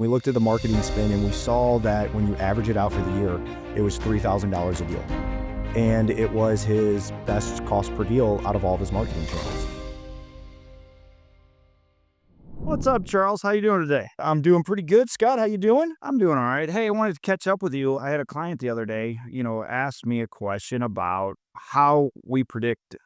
We looked at the marketing spend and we saw that when you average it out for the year, it was $3,000 a deal. And it was his best cost per deal out of all of his marketing channels. What's up, Charles? How you doing today? I'm doing pretty good. Scott, how you doing? I'm doing all right. Hey, I wanted to catch up with you. I had a client the other day, asked me a question about how we predict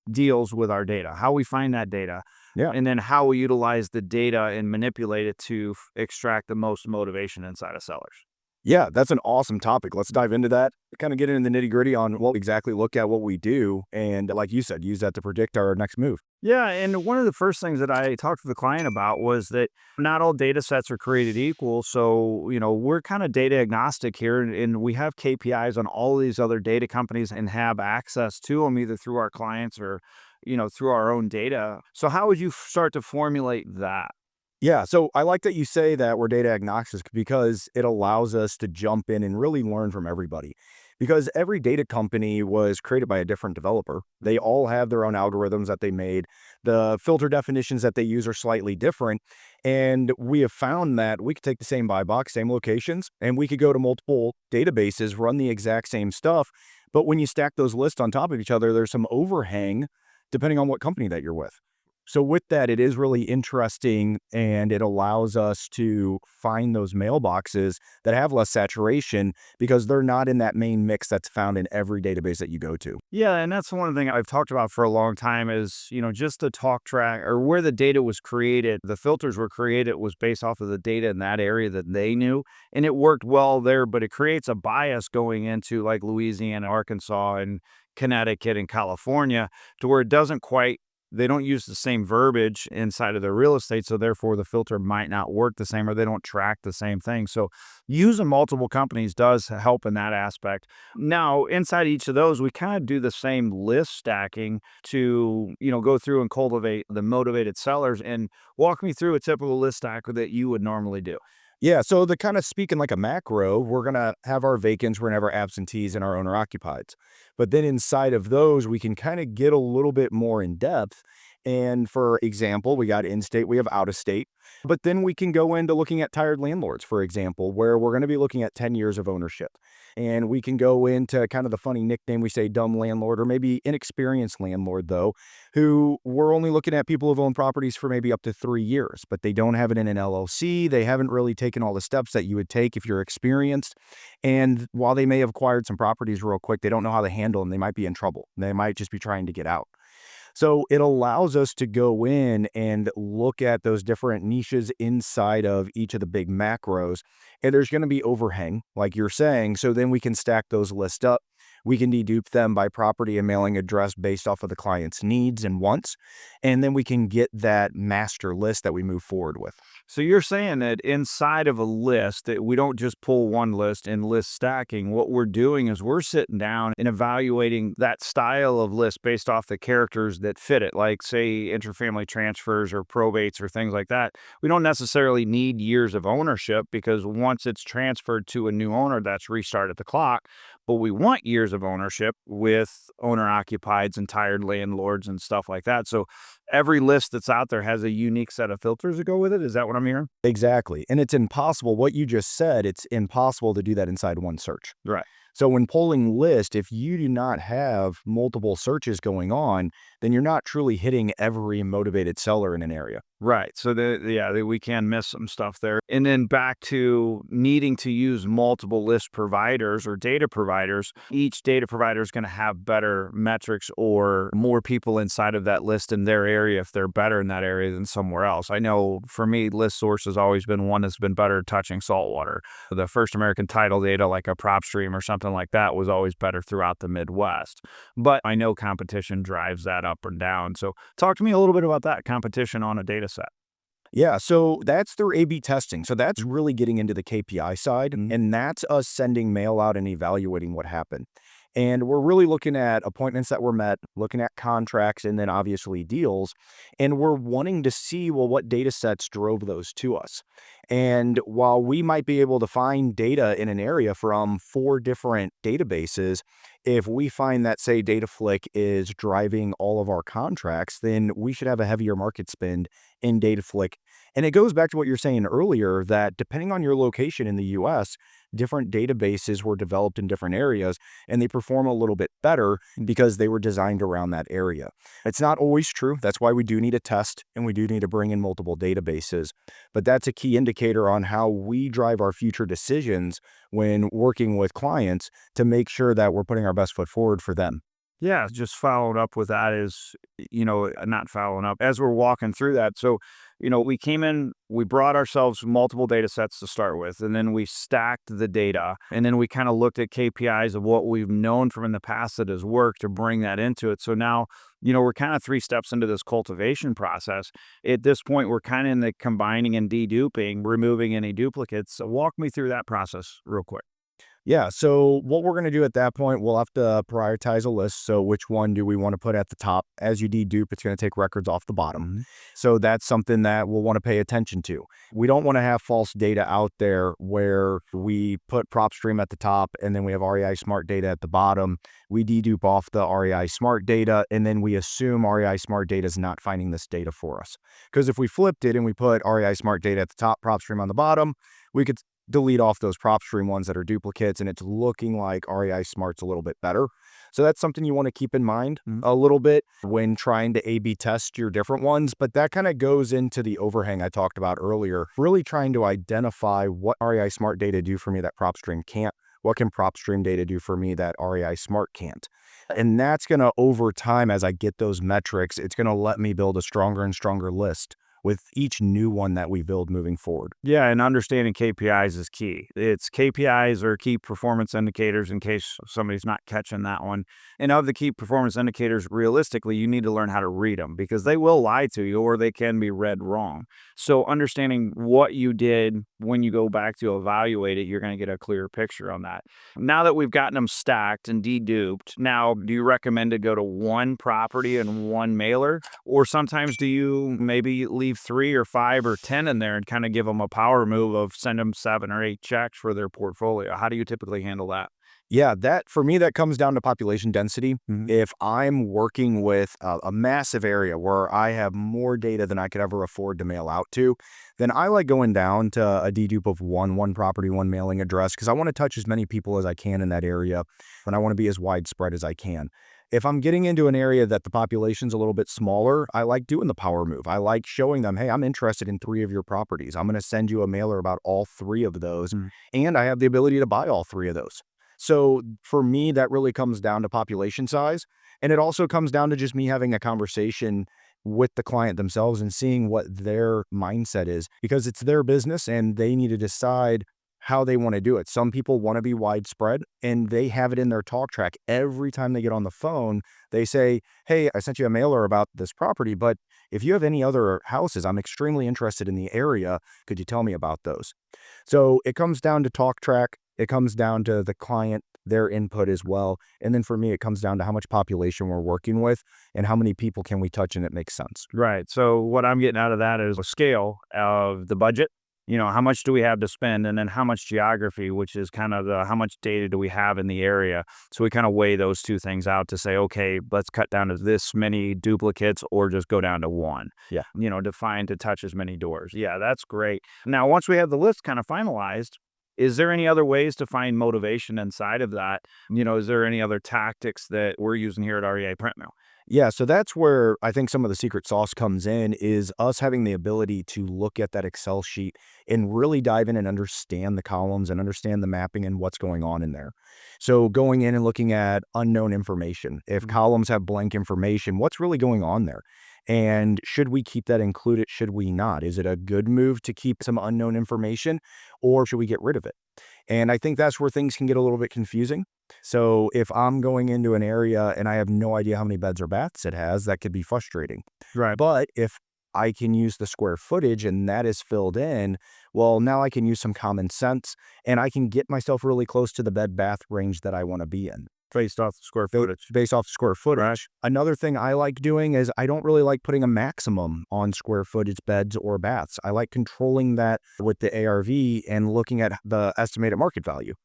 deals with our data, how we find that data, Yeah. and then how we utilize the data and manipulate it to extract the most motivation inside of sellers. Yeah, that's an awesome topic. Let's dive into that. Kind of get into the nitty gritty on what exactly look at what we do. And like you said, use that to predict our next move. Yeah, and one of the first things that I talked to the client about was that not all data sets are created equal. So, we're kind of data agnostic here, and we have KPIs on all of these other data companies and have access to them either through our clients or, through our own data. So, how would you start to formulate that? Yeah, so I like that you say that we're data agnostic because it allows us to jump in and really learn from everybody. Because every data company was created by a different developer. They all have their own algorithms that they made. The filter definitions that they use are slightly different. And we have found that we could take the same buy box, same locations, and we could go to multiple databases, run the exact same stuff. But when you stack those lists on top of each other, there's some overhang depending on what company that you're with. So with that, it is really interesting and it allows us to find those mailboxes that have less saturation because they're not in that main mix that's found in every database that you go to. Yeah, and that's one thing I've talked about for a long time is, just the talk track or where the data was created, the filters were created was based off of the data in that area that they knew. And it worked well there, but it creates a bias going into like Louisiana, Arkansas, and Connecticut and California to where it doesn't quite they don't use the same verbiage inside of their real estate, so therefore the filter might not work the same or they don't track the same thing. So using multiple companies does help in that aspect. Now, inside each of those, we kind of do the same list stacking to, go through and cultivate the motivated sellers and walk me through a typical list stacker that you would normally do. Yeah, so the kind of speaking like a macro, we're going to have our vacants, we're going to have our absentees and our owner occupieds. But then inside of those, we can kind of get a little bit more in depth. And for example, we got in state, we have out of state. But then we can go into looking at tired landlords, for example, where we're going to be looking at 10 years of ownership. And we can go into kind of the funny nickname we say, dumb landlord, or maybe inexperienced landlord, though, who we're only looking at people who've owned properties for maybe up to 3 years, but they don't have it in an LLC. They haven't really taken all the steps that you would take if you're experienced. And while they may have acquired some properties real quick, they don't know how to handle them. They might be in trouble. They might just be trying to get out. So it allows us to go in and look at those different niches inside of each of the big macros. And there's going to be overhang, like you're saying. So then we can stack those lists up. We can dedupe them by property and mailing address based off of the client's needs and wants. And then we can get that master list that we move forward with. So you're saying that inside of a list that we don't just pull one list and list stacking. What we're doing is we're sitting down and evaluating that style of list based off the characters that fit it, like say interfamily transfers or probates or things like that. We don't necessarily need years of ownership because once it's transferred to a new owner, that's restarted the clock. But we want years of ownership with owner occupieds and tired landlords and stuff like that. So every list that's out there has a unique set of filters to go with it. Is that what I'm hearing? Exactly. And it's impossible. What you just said, it's impossible to do that inside one search. Right. So when polling list, if you do not have multiple searches going on, then you're not truly hitting every motivated seller in an area. Right. So we can miss some stuff there. And then back to needing to use multiple list providers or data providers. Each data provider is going to have better metrics or more people inside of that list in their area if they're better in that area than somewhere else. I know for me, List Source has always been one that's been better at touching saltwater. The First American Title data, like a PropStream or something like that, was always better throughout the Midwest. But I know competition drives that up and down. So talk to me a little bit about that competition on a data set. Yeah, so that's through A/B testing. So that's really getting into the KPI side, and that's us sending mail out and evaluating what happened. And we're really looking at appointments that were met, looking at contracts, and then obviously deals. And we're wanting to see, well, what data sets drove those to us. And while we might be able to find data in an area from 4 different databases, if we find that, say, Dataflick is driving all of our contracts, then we should have a heavier market spend in Dataflick. And it goes back to what you're saying earlier that depending on your location in the US, different databases were developed in different areas and they perform a little bit better because they were designed around that area. It's not always true. That's why we do need a test and we do need to bring in multiple databases. But that's a key indicator on how we drive our future decisions when working with clients to make sure that we're putting our best foot forward for them. Yeah, just following up with that is, not following up as we're walking through that. So, we came in, we brought ourselves multiple data sets to start with, and then we stacked the data. And then we kind of looked at KPIs of what we've known from in the past that has worked to bring that into it. So now, we're kind of 3 steps into this cultivation process. At this point, we're kind of in the combining and deduping, removing any duplicates. So walk me through that process real quick. Yeah. So what we're going to do at that point, we'll have to prioritize a list. So which one do we want to put at the top? As you dedupe, it's going to take records off the bottom. Mhm. So that's something that we'll want to pay attention to. We don't want to have false data out there where we put prop stream at the top and then we have REI smart data at the bottom. We dedupe off the REI smart data and then we assume REI smart data is not finding this data for us. Because if we flipped it and we put REI smart data at the top, prop stream on the bottom, we could delete off those prop stream ones that are duplicates and it's looking like REI Smart's a little bit better. So that's something you want to keep in mind a little bit when trying to A/B test your different ones. But that kind of goes into the overhang I talked about earlier, really trying to identify what REI Smart data do for me that prop stream can't. What can prop stream data do for me that REI Smart can't? And that's going to, over time, as I get those metrics, it's going to let me build a stronger and stronger list with each new one that we build moving forward. Yeah, and understanding KPIs is key. It's KPIs or key performance indicators in case somebody's not catching that one. And of the key performance indicators, realistically, you need to learn how to read them because they will lie to you or they can be read wrong. So understanding what you did when you go back to evaluate it, you're going to get a clearer picture on that. Now that we've gotten them stacked and deduped, now do you recommend to go to one property and one mailer? Or sometimes do you maybe leave 3 or 5 or 10 in there and kind of give them a power move of send them 7 or 8 checks for their portfolio? How do you typically handle that? Yeah, that for me, that comes down to population density. Mhm. If I'm working with a massive area where I have more data than I could ever afford to mail out to, then I like going down to a dedupe of one property, one mailing address, because I want to touch as many people as I can in that area, and I want to be as widespread as I can. If I'm getting into an area that the population's a little bit smaller, I like doing the power move. I like showing them, hey, I'm interested in 3 of your properties. I'm going to send you a mailer about all 3 of those, Mm. and I have the ability to buy all 3 of those. So for me, that really comes down to population size. And it also comes down to just me having a conversation with the client themselves and seeing what their mindset is because it's their business and they need to decide how they want to do it. Some people want to be widespread and they have it in their talk track. Every time they get on the phone, they say, hey, I sent you a mailer about this property, but if you have any other houses, I'm extremely interested in the area. Could you tell me about those? So it comes down to talk track. It comes down to the client, their input as well. And then for me, it comes down to how much population we're working with and how many people can we touch and it makes sense. Right. So what I'm getting out of that is a scale of the budget. How much do we have to spend? And then how much geography, which is kind of the how much data do we have in the area? So we kind of weigh those 2 things out to say, okay, let's cut down to this many duplicates or just go down to one. Yeah. Define to touch as many doors. Yeah, that's great. Now, once we have the list kind of finalized, is there any other ways to find motivation inside of that? Is there any other tactics that we're using here at REA Print Mill? Yeah, so that's where I think some of the secret sauce comes in is us having the ability to look at that Excel sheet and really dive in and understand the columns and understand the mapping and what's going on in there. So going in and looking at unknown information. If Mhm. columns have blank information, what's really going on there? And should we keep that included? Should we not? Is it a good move to keep some unknown information or should we get rid of it? And I think that's where things can get a little bit confusing. So if I'm going into an area and I have no idea how many beds or baths it has, that could be frustrating. Right. But if I can use the square footage and that is filled in, well, now I can use some common sense and I can get myself really close to the bed bath range that I want to be in. based off the square footage. based off square footage. Right. Another thing I like doing is I don't really like putting a maximum on square footage beds or baths. I like controlling that with the ARV and looking at the estimated market value.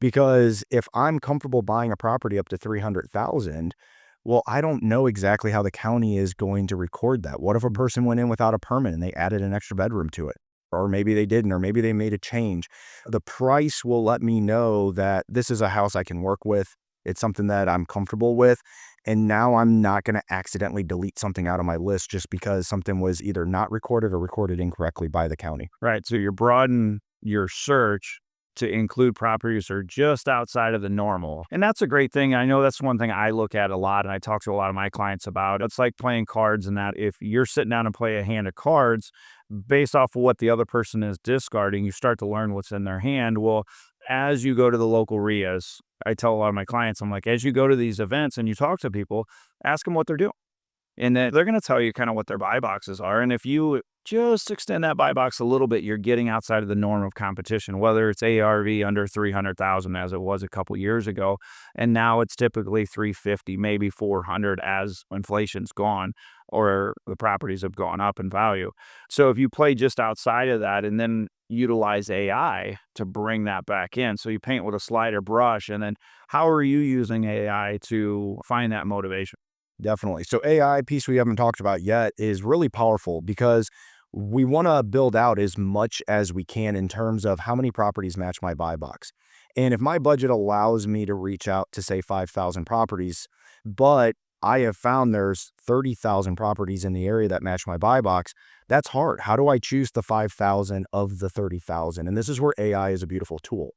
Because if I'm comfortable buying a property up to 300,000, well, I don't know exactly how the county is going to record that. What if a person went in without a permit and they added an extra bedroom to it? Or maybe they didn't, or maybe they made a change. The price will let me know that this is a house I can work with. It's something that I'm comfortable with. And now I'm not going to accidentally delete something out of my list just because something was either not recorded or recorded incorrectly by the county. Right. So you're broadening your search to include properties that are just outside of the normal. And that's a great thing. I know that's one thing I look at a lot and I talk to a lot of my clients about. It's like playing cards, and that if you're sitting down and play a hand of cards based off of what the other person is discarding, you start to learn what's in their hand. Well, as you go to the local RIAs, I tell a lot of my clients, I'm like, as you go to these events and you talk to people, ask them what they're doing. And then they're going to tell you kind of what their buy boxes are. And if you just extend that buy box a little bit, you're getting outside of the norm of competition, whether it's ARV under 300,000 as it was a couple years ago. And now it's typically 350, maybe 400 as inflation's gone or the properties have gone up in value. So if you play just outside of that and then utilize AI to bring that back in. So you paint with a slider brush, and then how are you using AI to find that motivation? Definitely. So AI piece we haven't talked about yet is really powerful because we want to build out as much as we can in terms of how many properties match my buy box. And if my budget allows me to reach out to say 5,000 properties, but I have found there's 30,000 properties in the area that match my buy box, that's hard. How do I choose the 5,000 of the 30,000? And this is where AI is a beautiful tool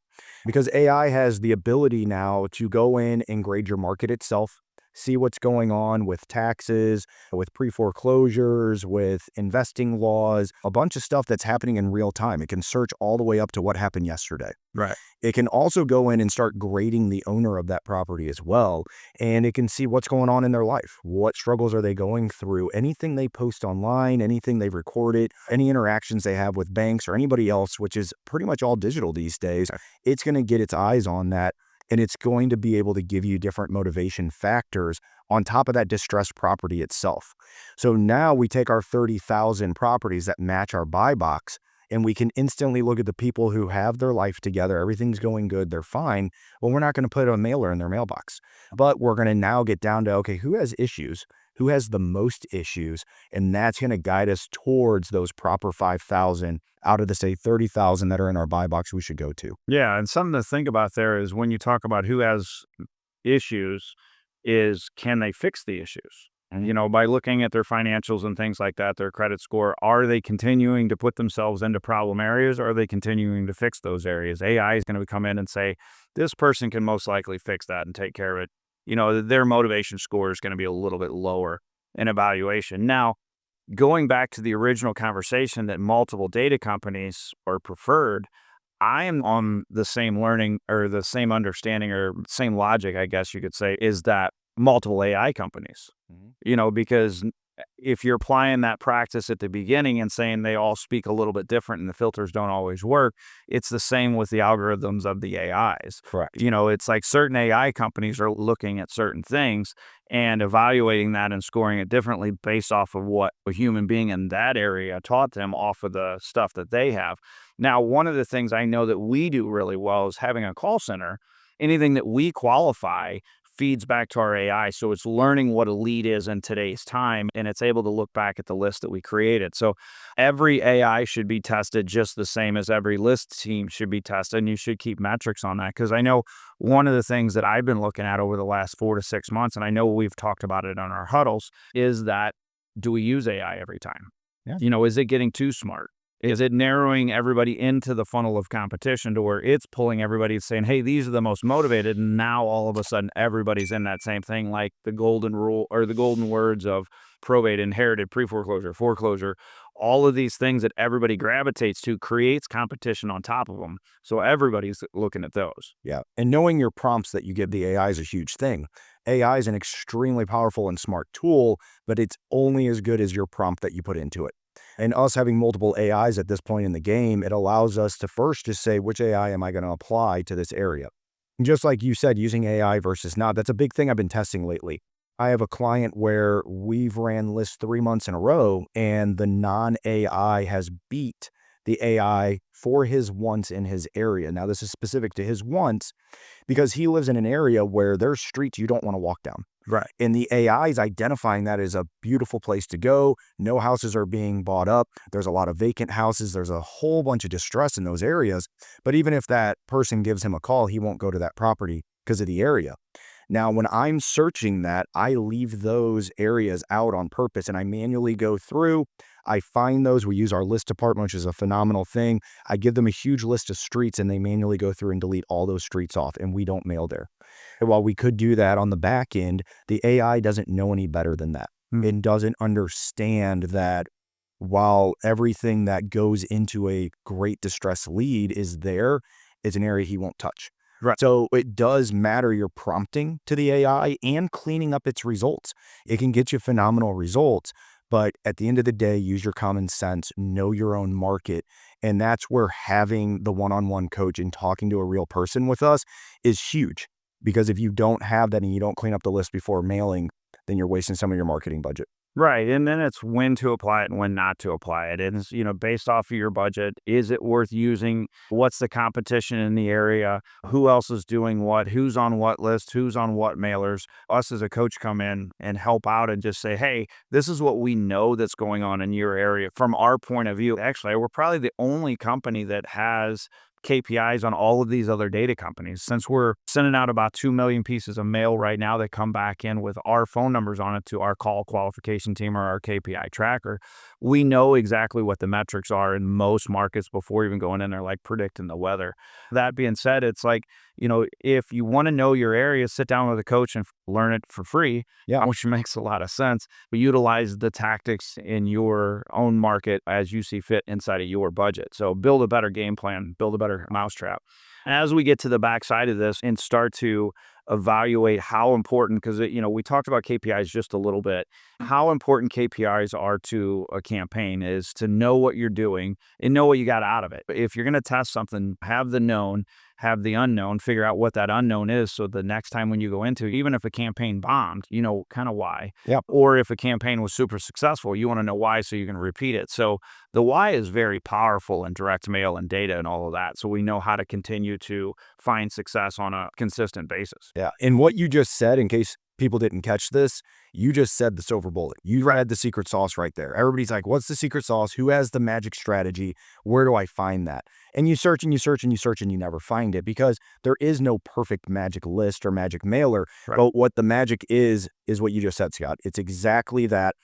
because AI has the ability now to go in and grade your market itself, see what's going on with taxes, with pre-foreclosures, with investing laws, a bunch of stuff that's happening in real time. It can search all the way up to what happened yesterday. Right. It can also go in and start grading the owner of that property as well. And it can see what's going on in their life. What struggles are they going through? Anything they post online, anything they've recorded, any interactions they have with banks or anybody else, which is pretty much all digital these days, it's going to get its eyes on that. And it's going to be able to give you different motivation factors on top of that distressed property itself. So now we take our 30,000 properties that match our buy box, and we can instantly look at the people who have their life together. Everything's going good. They're fine. Well, we're not going to put a mailer in their mailbox, but we're going to now get down to, okay, who has issues? Who has the most issues? And that's going to guide us towards those proper 5,000 out of the, say, 30,000 that are in our buy box we should go to. Yeah. And something to think about there is when you talk about who has issues, is can they fix the issues? And, by looking at their financials and things like that, their credit score, are they continuing to put themselves into problem areas, or are they continuing to fix those areas? AI is going to come in and say, this person can most likely fix that and take care of it. Their motivation score is going to be a little bit lower in evaluation. Now, going back to the original conversation that multiple data companies are preferred, I am on the same learning or the same understanding or same logic, I guess you could say, is that multiple AI companies, because if you're applying that practice at the beginning and saying they all speak a little bit different and the filters don't always work, it's the same with the algorithms of the AIs. Correct. It's like certain AI companies are looking at certain things and evaluating that and scoring it differently based off of what a human being in that area taught them off of the stuff that they have. Now, one of the things I know that we do really well is having a call center. Anything that we qualify feeds back to our AI. So it's learning what a lead is in today's time, and it's able to look back at the list that we created. So every AI should be tested just the same as every list team should be tested, and you should keep metrics on that. Because I know one of the things that I've been looking at over the last 4 to 6 months, and I know we've talked about it on our huddles, is that do we use AI every time? Yeah. Is it getting too smart? Is it narrowing everybody into the funnel of competition to where it's pulling everybody saying, hey, these are the most motivated, and now all of a sudden everybody's in that same thing, like the golden rule or the golden words of probate, inherited, pre-foreclosure, foreclosure, all of these things that everybody gravitates to creates competition on top of them. So everybody's looking at those. Yeah. And knowing your prompts that you give the AI is a huge thing. AI is an extremely powerful and smart tool, but it's only as good as your prompt that you put into it. And us having multiple AIs at this point in the game, it allows us to first just say, which AI am I going to apply to this area? Just like you said, using AI versus not, that's a big thing I've been testing lately. I have a client where we've ran lists 3 months in a row, and the non-AI has beat the AI for his wants in his area. Now, this is specific to his wants because he lives in an area where there's streets you don't wanna walk down. Right. And the AI is identifying that as a beautiful place to go. No houses are being bought up. There's a lot of vacant houses. There's a whole bunch of distress in those areas. But even if that person gives him a call, he won't go to that property because of the area. Now, when I'm searching that, I leave those areas out on purpose and I manually go through. I find those. We use our list department, which is a phenomenal thing. I give them a huge list of streets and they manually go through and delete all those streets off, and we don't mail there. And while we could do that on the back end, the AI doesn't know any better than that. Mm. It doesn't understand that while everything that goes into a great distress lead is there, it's an area he won't touch. Right. So it does matter your prompting to the AI and cleaning up its results. It can get you phenomenal results, but at the end of the day, use your common sense, know your own market. And that's where having the one-on-one coach and talking to a real person with us is huge. Because if you don't have that and you don't clean up the list before mailing, then you're wasting some of your marketing budget. Right, and then it's when to apply it and when not to apply it. And it's, based off of your budget, is it worth using? What's the competition in the area? Who else is doing what? Who's on what list? Who's on what mailers? Us as a coach come in and help out and just say, hey, this is what we know that's going on in your area from our point of view. Actually, we're probably the only company that has KPIs on all of these other data companies. Since we're sending out about 2 million pieces of mail right now that come back in with our phone numbers on it to our call qualification team or our KPI tracker, we know exactly what the metrics are in most markets before even going in there, like predicting the weather. That being said, it's like, if you want to know your area, sit down with a coach and learn it for free, Yeah. which makes a lot of sense. But utilize the tactics in your own market as you see fit inside of your budget. So build a better game plan, build a better mousetrap. As we get to the backside of this and start to evaluate how important, because we talked about KPIs just a little bit, how important KPIs are to a campaign is to know what you're doing and know what you got out of it. If you're going to test something, have the known, have the unknown, figure out what that unknown is. So the next time when you go into, even if a campaign bombed, you know kind of why. Yep. Or if a campaign was super successful, you want to know why so you can repeat it. So the why is very powerful in direct mail and data and all of that. So we know how to continue to find success on a consistent basis. Yeah. And what you just said, in case people didn't catch this, you just said the silver bullet. You read the secret sauce right there. Everybody's like, what's the secret sauce? Who has the magic strategy? Where do I find that? And you search and you search and you search and you never find it because there is no perfect magic list or magic mailer. Right. But what the magic is what you just said, Scott. It's exactly that,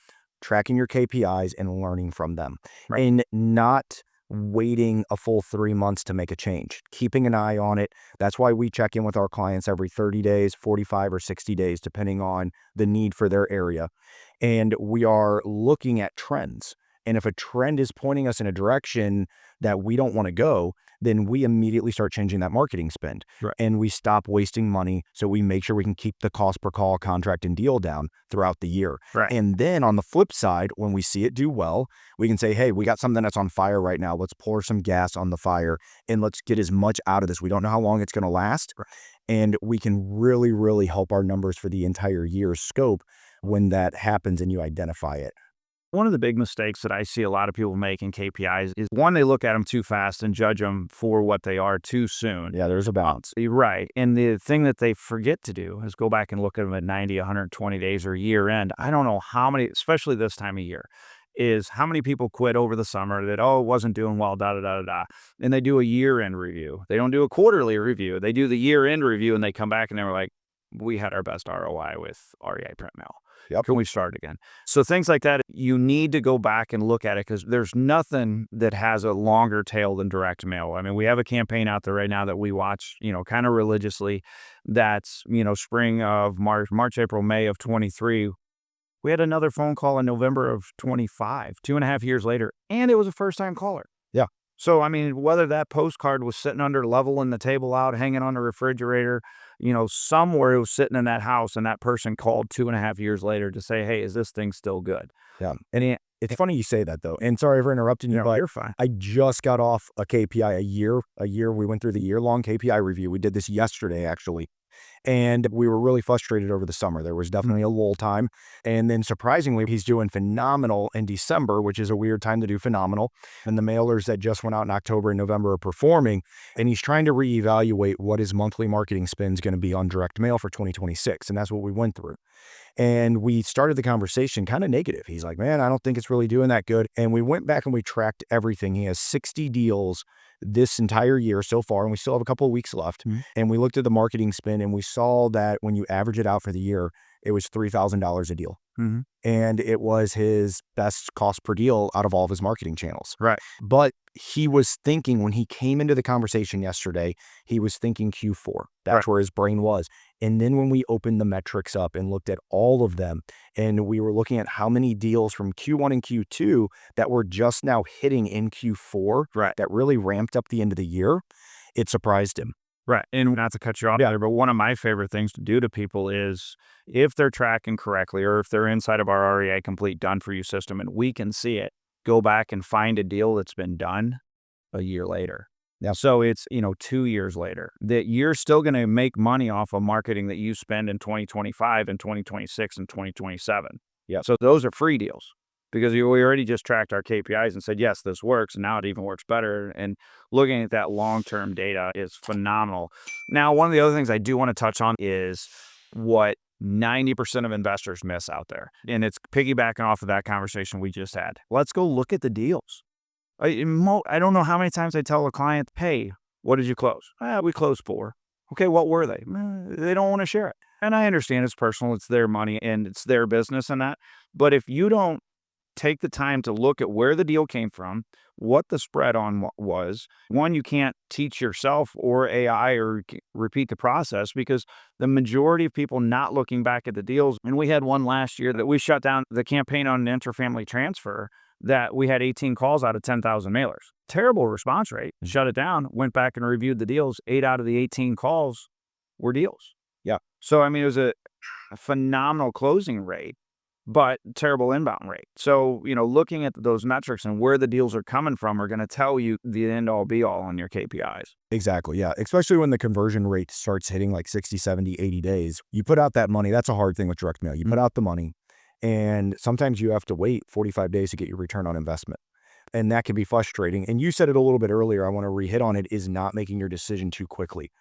tracking your KPIs and learning from them. Right. And not waiting a full 3 months to make a change, keeping an eye on it. That's why we check in with our clients every 30 days, 45 or 60 days, depending on the need for their area. And we are looking at trends. And if a trend is pointing us in a direction that we don't want to go, then we immediately start changing that marketing spend. Right. And we stop wasting money. So we make sure we can keep the cost per call, contract, and deal down throughout the year. Right. And then on the flip side, when we see it do well, we can say, hey, we got something that's on fire right now. Let's pour some gas on the fire and let's get as much out of this. We don't know how long it's going to last. Right. And we can really, really help our numbers for the entire year's scope when that happens and you identify it. One of the big mistakes that I see a lot of people make in KPIs is one, they look at them too fast and judge them for what they are too soon. Yeah, there's a balance. You're right. And the thing that they forget to do is go back and look at them at 90, 120 days or year end. I don't know how many, especially this time of year, is how many people quit over the summer that, it wasn't doing well, da, da, da, da, da. And they do a year end review. They don't do a quarterly review. They do the year end review and they come back and they're like, we had our best ROI with REI print mail. Yep. Can we start again? So things like that, you need to go back and look at it because there's nothing that has a longer tail than direct mail. I mean, we have a campaign out there right now that we watch, kind of religiously. That's, spring of March, April, May of 23. We had another phone call in November of 25, 2.5 years later, and it was a first-time caller. Yeah. So, I mean, whether that postcard was sitting under leveling the table out, hanging on the refrigerator, somewhere it was sitting in that house and that person called 2.5 years later to say, hey, is this thing still good? Yeah. And It's funny you say that though, and sorry for interrupting you, No, but you're fine. I just got off a KPI a year. We went through the year-long KPI review. We did this yesterday, actually. And we were really frustrated over the summer. There was definitely a lull time. And then surprisingly, he's doing phenomenal in December, which is a weird time to do phenomenal. And the mailers that just went out in October and November are performing. And he's trying to reevaluate what his monthly marketing spend is going to be on direct mail for 2026. And that's what we went through. And we started the conversation kind of negative. He's like, man, I don't think it's really doing that good. And we went back and we tracked everything. He has 60 deals this entire year so far, and we still have a couple of weeks left. And we looked at the marketing spend and we saw that when you average it out for the year, it was $3,000 a deal. And it was his best cost per deal out of all of his marketing channels. Right. But he was thinking, when he came into the conversation yesterday, he was thinking Q4. That's where his brain was. And then when we opened the metrics up and looked at all of them, and we were looking at how many deals from Q1 and Q2 that were just now hitting in Q4 that really ramped up the end of the year, it surprised him. Right. And not to cut you off there, but one of my favorite things to do to people is if they're tracking correctly or if they're inside of our REA Complete Done For You system and we can see it, go back and find a deal that's been done a year later. So it's, 2 years later that you're still going to make money off of marketing that you spend in 2025 and 2026 and 2027. So those are free deals. Because we already just tracked our KPIs and said, yes, this works. And now it even works better. And looking at that long-term data is phenomenal. Now, one of the other things I do want to touch on is what 90% of investors miss out there. And it's piggybacking off of that conversation we just had. Let's go look at the deals. I don't know how many times I tell a client, hey, what did you close? We closed 4. Okay, what were they? They don't want to share it. And I understand it's personal. It's their money and it's their business and that. But if you don't take the time to look at where the deal came from, what the spread on was. One, you can't teach yourself or AI or repeat the process because the majority of people not looking back at the deals, and we had one last year that we shut down the campaign on an interfamily transfer that we had 18 calls out of 10,000 mailers. Terrible response rate. Shut it down, went back and reviewed the deals. 8 out of the 18 calls were deals. So, I mean, it was a phenomenal closing rate, but terrible inbound rate. So, looking at those metrics and where the deals are coming from are going to tell you the end all be all on your KPIs. Exactly. Yeah. Especially when the conversion rate starts hitting like 60, 70, 80 days. You put out that money. That's a hard thing with direct mail. You put out the money and sometimes you have to wait 45 days to get your return on investment. And that can be frustrating. And you said it a little bit earlier. I want to re-hit on it, is not making your decision too quickly.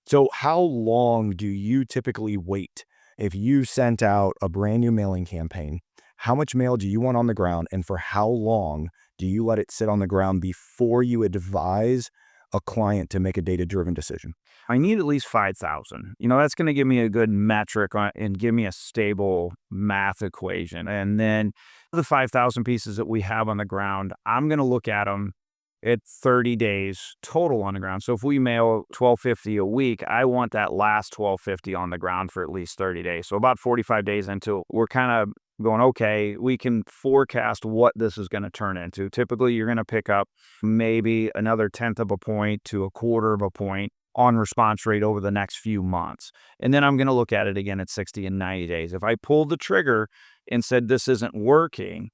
So how long do you typically wait? If you sent out a brand new mailing campaign, how much mail do you want on the ground? And for how long do you let it sit on the ground before you advise a client to make a data-driven decision? I need at least 5,000. That's going to give me a good metric and give me a stable math equation. And then the 5,000 pieces that we have on the ground, I'm going to look at them at 30 days total on the ground. So if we mail 1,250 a week, I want that last 1,250 on the ground for at least 30 days. So about 45 days into it, we're kind of going, okay, we can forecast what this is going to turn into. Typically, you're going to pick up maybe another 1/10 of a point to a 1/4 of a point on response rate over the next few months. And then I'm going to look at it again at 60 and 90 days. If I pulled the trigger and said this isn't working,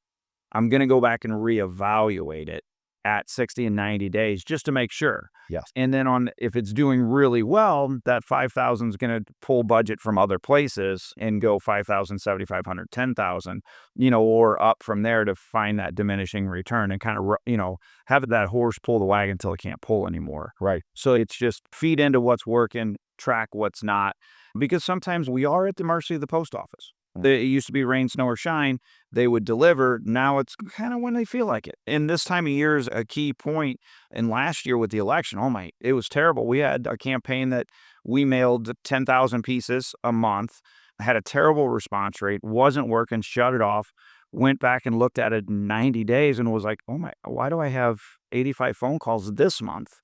I'm going to go back and reevaluate it at 60 and 90 days just to make sure. Yes. And then if it's doing really well, that 5,000 is going to pull budget from other places and go 5,000, 7,500, 10,000, or up from there to find that diminishing return and kind of, have that horse pull the wagon until it can't pull anymore. Right. So it's just feed into what's working, track what's not, because sometimes we are at the mercy of the post office. It used to be rain, snow, or shine. They would deliver. Now it's kind of when they feel like it. And this time of year is a key point. And last year with the election, it was terrible. We had a campaign that we mailed 10,000 pieces a month, had a terrible response rate, wasn't working, shut it off, went back and looked at it in 90 days and was like, why do I have 85 phone calls this month?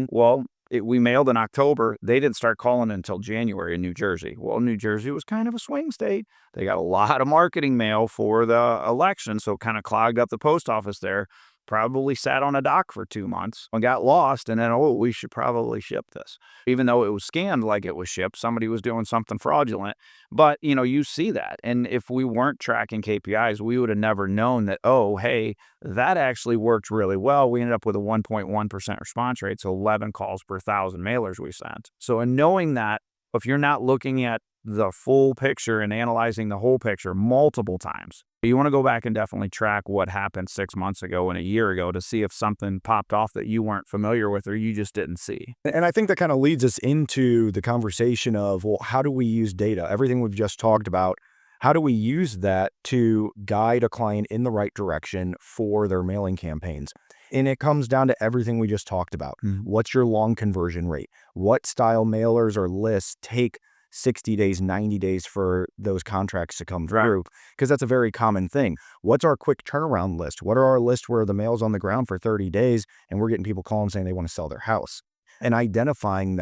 Well, we mailed in October. They didn't start calling until January in New Jersey. Well, New Jersey was kind of a swing state. They got a lot of marketing mail for the election, so kind of clogged up the post office there. probably sat on a dock for 2 months and got lost, and then, oh, we should probably ship this. Even though it was scanned like it was shipped, somebody was doing something fraudulent. But, you see that. And if we weren't tracking KPIs, we would have never known that, oh, hey, that actually worked really well. We ended up with a 1.1% response rate, so 11 calls per 1,000 mailers we sent. So in knowing that, if you're not looking at the full picture and analyzing the whole picture multiple times, you want to go back and definitely track what happened 6 months ago and a year ago to see if something popped off that you weren't familiar with or you just didn't see. And I think that kind of leads us into the conversation of, well, how do we use data? Everything we've just talked about, how do we use that to guide a client in the right direction for their mailing campaigns? And it comes down to everything we just talked about. What's your long conversion rate? What style mailers or lists take 60 days, 90 days for those contracts to come through? Because that's a very common thing. What's our quick turnaround list? What are our lists where the mail's on the ground for 30 days and we're getting people calling saying they want to sell their house? And identifying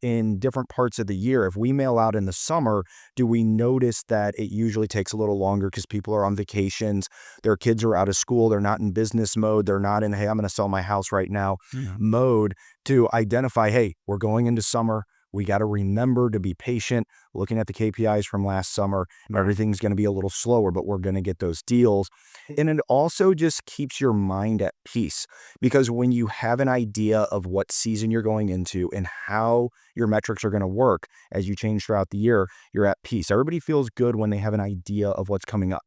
in different parts of the year. If we mail out in the summer, do we notice that it usually takes a little longer because people are on vacations, their kids are out of school, they're not in business mode, they're not in, hey, I'm going to sell my house right now mode, to identify, hey, we're going into summer. We got to remember to be patient, looking at the KPIs from last summer. Everything's going to be a little slower, but we're going to get those deals. And it also just keeps your mind at peace, because when you have an idea of what season you're going into and how your metrics are going to work as you change throughout the year, you're at peace. Everybody feels good when they have an idea of what's coming up.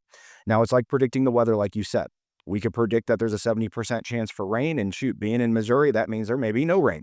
Now, it's like predicting the weather, like you said. We could predict that there's a 70% chance for rain, and shoot, being in Missouri, that means there may be no rain.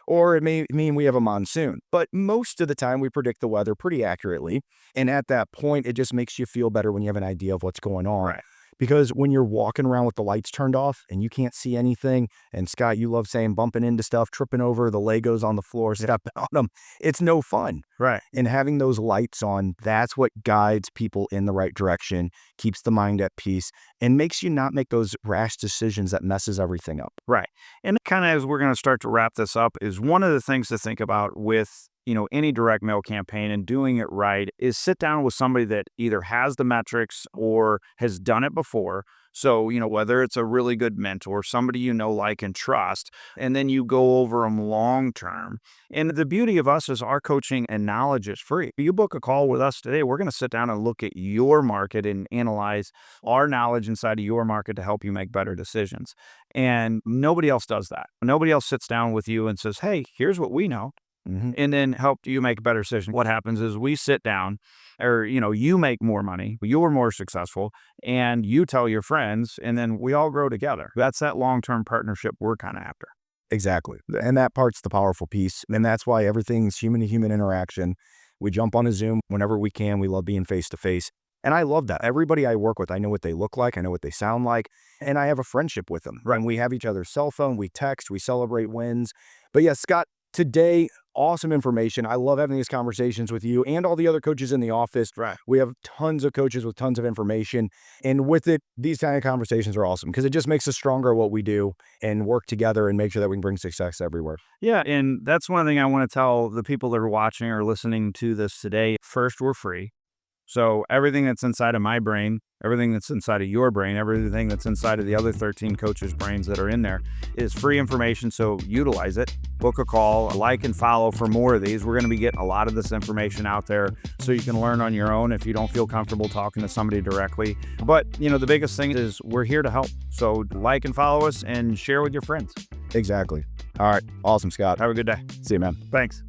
Or it may mean we have a monsoon. But most of the time, we predict the weather pretty accurately. And at that point, it just makes you feel better when you have an idea of what's going on. Right. Because when you're walking around with the lights turned off and you can't see anything, and Scott, you love saying bumping into stuff, tripping over the Legos on the floor, stepping on them, it's no fun. Right. And having those lights on, that's what guides people in the right direction, keeps the mind at peace, and makes you not make those rash decisions that messes everything up. Right. And kind of as we're going to start to wrap this up, is one of the things to think about with any direct mail campaign and doing it right is sit down with somebody that either has the metrics or has done it before. So, whether it's a really good mentor, somebody like, and trust, and then you go over them long term. And the beauty of us is our coaching and knowledge is free. If you book a call with us today, we're going to sit down and look at your market and analyze our knowledge inside of your market to help you make better decisions. And nobody else does that. Nobody else sits down with you and says, hey, here's what we know. And then help you make a better decision. What happens is we sit down, or, you make more money, you're more successful, and you tell your friends, and then we all grow together. That's that long-term partnership we're kind of after. Exactly. And that part's the powerful piece. And that's why everything's human-to-human interaction. We jump on a Zoom whenever we can. We love being face-to-face. And I love that. Everybody I work with, I know what they look like. I know what they sound like. And I have a friendship with them. Right. And we have each other's cell phone. We text. We celebrate wins. But yeah, Scott, today, awesome information. I love having these conversations with you and all the other coaches in the office. Right. We have tons of coaches with tons of information. And with it, these kind of conversations are awesome because it just makes us stronger at what we do and work together and make sure that we can bring success everywhere. Yeah. And that's one thing I want to tell the people that are watching or listening to this today. First, we're free. So everything that's inside of my brain, everything that's inside of your brain, everything that's inside of the other 13 coaches' brains that are in there is free information. So utilize it. Book a call, like and follow for more of these. We're going to be getting a lot of this information out there so you can learn on your own if you don't feel comfortable talking to somebody directly. But, the biggest thing is we're here to help. So like and follow us and share with your friends. Exactly. All right. Awesome, Scott. Have a good day. See you, man. Thanks.